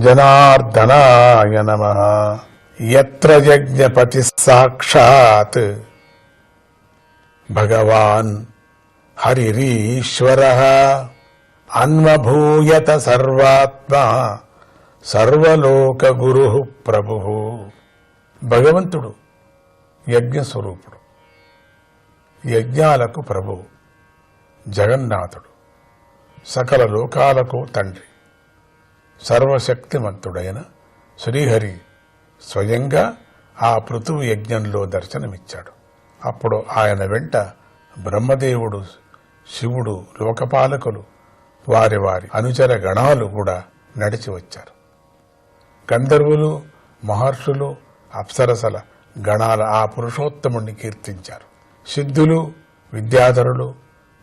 జనార్దనాయ నమః. యత్ర యజ్ఞపతి సాక్షాత్ భగవాన్ హరిరీశ్వరః అన్వభూయత సర్వాత్మా సర్వలోక గురుః ప్రభుః. భగవంతుడు యజ్ఞస్వరూపుడు, యజ్ఞాలకు ప్రభువు, జగన్నాథుడు, సకల లోకాలకు తండ్రి, సర్వశక్తిమంతుడైన శ్రీహరి స్వయంగా ఆ పృథువు యజ్ఞంలో దర్శనమిచ్చాడు. అప్పుడు ఆయన వెంట బ్రహ్మదేవుడు, శివుడు, లోకపాలకులు, వారి వారి అనుచర గణాలు కూడా నడిచి వచ్చారు. గంధర్వులు, మహర్షులు, అప్సరసల గణాల ఆ పురుషోత్తముణ్ణి కీర్తించారు. సిద్ధులు, విద్యాధరులు,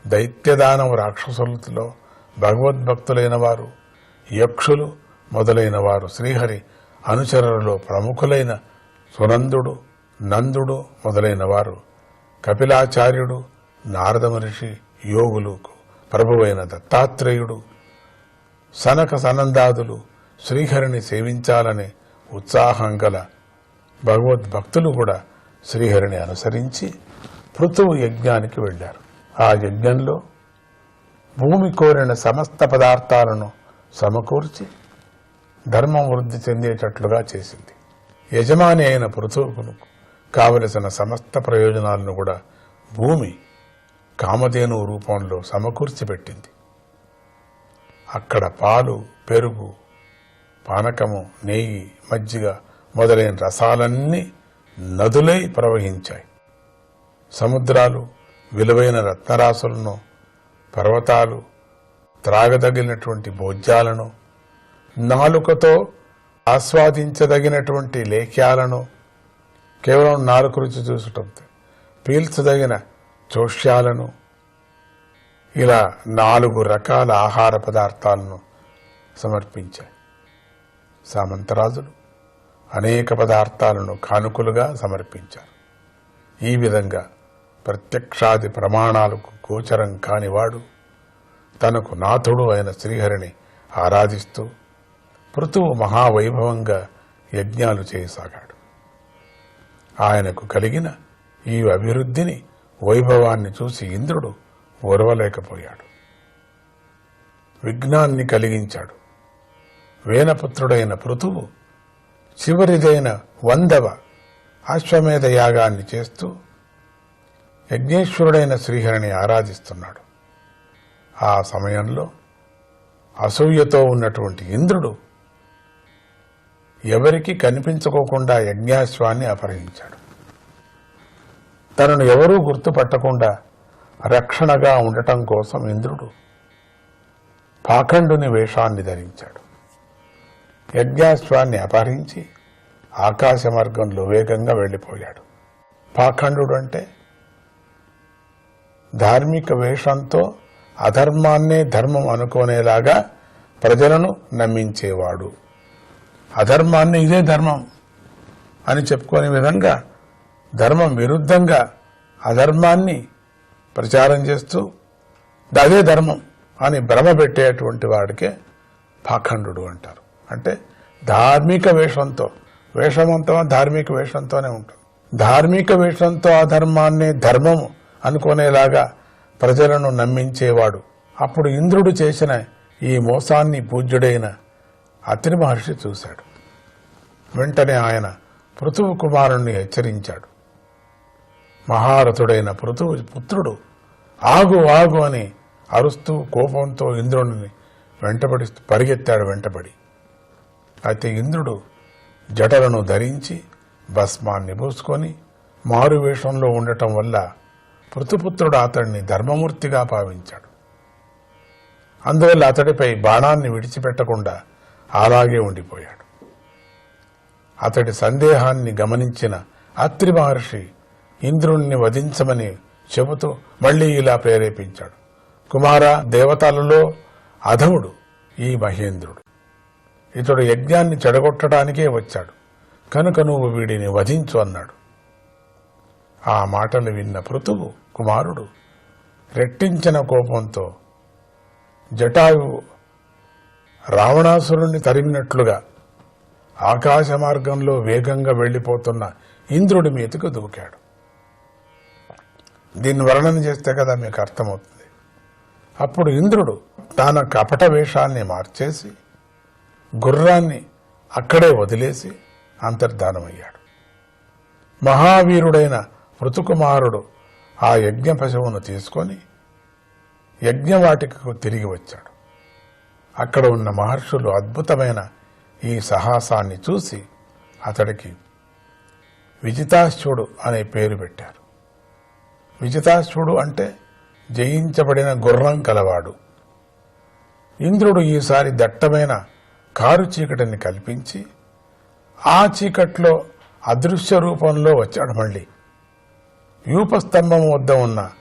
దైత్యదానవ రాక్షసులతో భగవద్భక్తులైన వారు, యక్షులు మొదలైన వారు శ్రీహరి అనుచరులలో ప్రముఖులైన సునందుడు, నందుడు మొదలైన వారు, కపిలాచార్యుడు, నారద మహర్షి, యోగులకు ప్రభువైన దత్తాత్రేయుడు, సనక సనందాదులు శ్రీహరిని సేవించాలనే ఉత్సాహం గల భగవద్భక్తులు కూడా శ్రీహరిని అనుసరించి పృథువు యజ్ఞానికి వెళ్లారు. ఆ యజ్ఞంలో భూమి కోరిన సమస్త పదార్థాలను సమకూర్చి ధర్మం వృద్ధి చెందేటట్లుగా చేసింది. యజమాని అయిన పృథువుకు కావలసిన సమస్త ప్రయోజనాలను కూడా భూమి కామధేను రూపంలో సమకూర్చి పెట్టింది. అక్కడ పాలు, పెరుగు, పానకము, నెయ్యి, మజ్జిగ మొదలైన రసాలన్నీ నదులై ప్రవహించాయి. సముద్రాలు, విలువైన రత్నరాశులను, పర్వతాలు, త్రాగదగినటువంటి భోజ్యాలను, నాలుకతో ఆస్వాదించదగినటువంటి లేఖ్యాలను, కేవలం నాలుక రుచి చూసటంతో పీల్చదగిన చోష్యాలను, ఇలా 4 రకాల ఆహార పదార్థాలను సమర్పించాయి. సామంతరాజులు అనేక పదార్థాలను కానుకలుగా సమర్పించారు. ఈ విధంగా ప్రత్యక్షాది ప్రమాణాలకు గోచరం కానివాడు తనకు నాథుడు అయిన శ్రీహరిని ఆరాధిస్తూ పృథువు మహావైభవంగా యజ్ఞాలు చేయసాగాడు. ఆయనకు కలిగిన ఈ అభివృద్ధిని, వైభవాన్ని చూసి ఇంద్రుడు ఓర్వలేకపోయాడు. విఘ్నాన్ని కలిగించాడు. వేనపుత్రుడైన పృథువు చివరిదైన 100వ అశ్వమేధ యాగాన్ని చేస్తూ యజ్ఞేశ్వరుడైన శ్రీహరిని ఆరాధిస్తున్నాడు. ఆ సమయంలో అసూయతో ఉన్నటువంటి ఇంద్రుడు ఎవరికి కనిపించుకోకుండా యజ్ఞాశ్వాన్ని అపహరించాడు. తనను ఎవరూ గుర్తుపట్టకుండా రక్షణగా ఉండటం కోసం ఇంద్రుడు పాఖండుని వేషాన్ని ధరించాడు. యజ్ఞాశ్వాన్ని అపహరించి ఆకాశ మార్గంలో వేగంగా వెళ్లిపోయాడు. పాఖండు అంటే ధార్మిక వేషంతో అధర్మాన్నే ధర్మం అనుకునేలాగా ప్రజలను నమ్మించేవాడు. అధర్మాన్ని ఇదే ధర్మం అని చెప్పుకునే విధంగా ధర్మం విరుద్ధంగా అధర్మాన్ని ప్రచారం చేస్తూ అదే ధర్మం అని భ్రమ పెట్టేటువంటి వాడికే పాఖండు అంటారు. అంటే ధార్మిక వేషంతో, వేషమంతా ధార్మిక వేషంతోనే ఉంటుంది. ధార్మిక వేషంతో అధర్మాన్నే ధర్మము అనుకునేలాగా ప్రజలను నమ్మించేవాడు. అప్పుడు ఇంద్రుడు చేసిన ఈ మోసాన్ని పూజ్యుడైన అత్రి మహర్షి చూశాడు. వెంటనే ఆయన పృథువు కుమారుణ్ణి హెచ్చరించాడు. మహారథుడైన పృథువు పుత్రుడు ఆగు ఆగు అని అరుస్తూ కోపంతో ఇంద్రుడిని వెంటబడిస్తూ పరిగెత్తాడు. వెంటబడి అయితే ఇంద్రుడు జటలను ధరించి భస్మాన్ని పూసుకొని మారువేషంలో ఉండటం వల్ల పృథుపుత్రుడు అతడిని ధర్మమూర్తిగా భావించాడు. అందువల్ల అతడిపై బాణాన్ని విడిచిపెట్టకుండా అలాగే ఉండిపోయాడు. అతడి సందేహాన్ని గమనించిన అత్రి మహర్షి ఇంద్రుణ్ణి వధించమని చెబుతూ మళ్లీ ఇలా ప్రేరేపించాడు. కుమార, దేవతలలో అధముడు ఈ మహేంద్రుడు. ఇతడు యజ్ఞాన్ని చెడగొట్టడానికే వచ్చాడు కనుక నువ్వు వీడిని వధించు అన్నాడు. ఆ మాటలు విన్న పృథువు కుమారుడు రెట్టించిన కోపంతో జటాయువు రావణాసురుణ్ణి తరిమినట్లుగా ఆకాశ మార్గంలో వేగంగా వెళ్లిపోతున్న ఇంద్రుడి మీదకు దూకాడు. దీన్ని వర్ణన చేస్తే కదా మీకు అర్థమవుతుంది. అప్పుడు ఇంద్రుడు తన కపట వేషాన్ని మార్చేసి గుర్రాన్ని అక్కడే వదిలేసి అంతర్ధానమయ్యాడు. మహావీరుడైన పృథుకుమారుడు ఆ యజ్ఞ పశువును తీసుకొని యజ్ఞవాటికకు తిరిగి వచ్చాడు. అక్కడ ఉన్న మహర్షులు అద్భుతమైన ఈ సాహసాన్ని చూసి అతడికి విజితాశ్వుడు అనే పేరు పెట్టారు. విజితాశ్వుడు అంటే జయించబడిన గుర్రం కలవాడు. ఇంద్రుడు ఈసారి దట్టమైన కారు చీకటిని కల్పించి ఆ చీకట్లో అదృశ్య రూపంలో వచ్చాడు. మళ్ళీ యూపస్తంభం వద్ద ఉన్న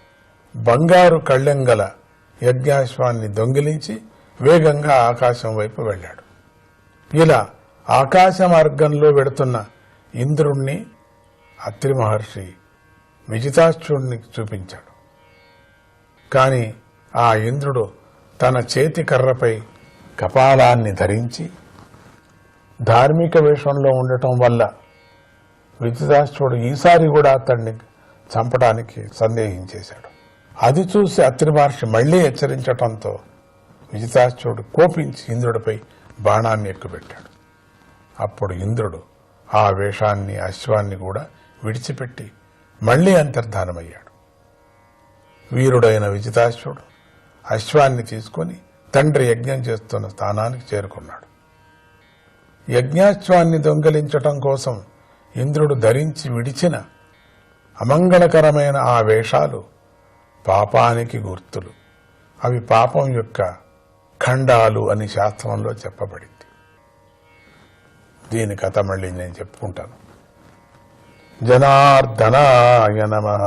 బంగారు కళ్ళెంగల యజ్ఞాశ్వాన్ని దొంగిలించి వేగంగా ఆకాశం వైపు వెళ్ళాడు. ఇలా ఆకాశ మార్గంలో వెడుతున్న ఇంద్రుణ్ణి అత్రి మహర్షి విజితాశ్వుడిని చూపించాడు. కాని ఆ ఇంద్రుడు తన చేతి కర్రపై కపాలాన్ని ధరించి ధార్మిక వేషంలో ఉండటం వల్ల విజితాశ్వుడు ఈసారి కూడా అతన్ని చంపడానికి సందేహించేశాడు. అది చూసి అత్రి మహర్షి మళ్లీ హెచ్చరించటంతో విజితాశ్వుడు కోపించి ఇంద్రుడిపై బాణాన్ని ఎక్కుపెట్టాడు. అప్పుడు ఇంద్రుడు ఆ వేషాన్ని అశ్వాన్ని కూడా విడిచిపెట్టి మళ్లీ అంతర్ధానమయ్యాడు. వీరుడైన విజితాశ్వుడు అశ్వాన్ని తీసుకుని తండ్రి యజ్ఞం చేస్తున్న స్థానానికి చేరుకున్నాడు. యజ్ఞాశ్వాన్ని దొంగలించటం కోసం ఇంద్రుడు ధరించి విడిచిన అమంగళకరమైన ఆ వేషాలు పాపానికి గుర్తులు. అవి పాపం యొక్క ఖండాలు అని శాస్త్రంలో చెప్పబడింది. దీని కథ మళ్ళీ నేను చెప్పుకుంటాను. జనార్దనాయ నమః.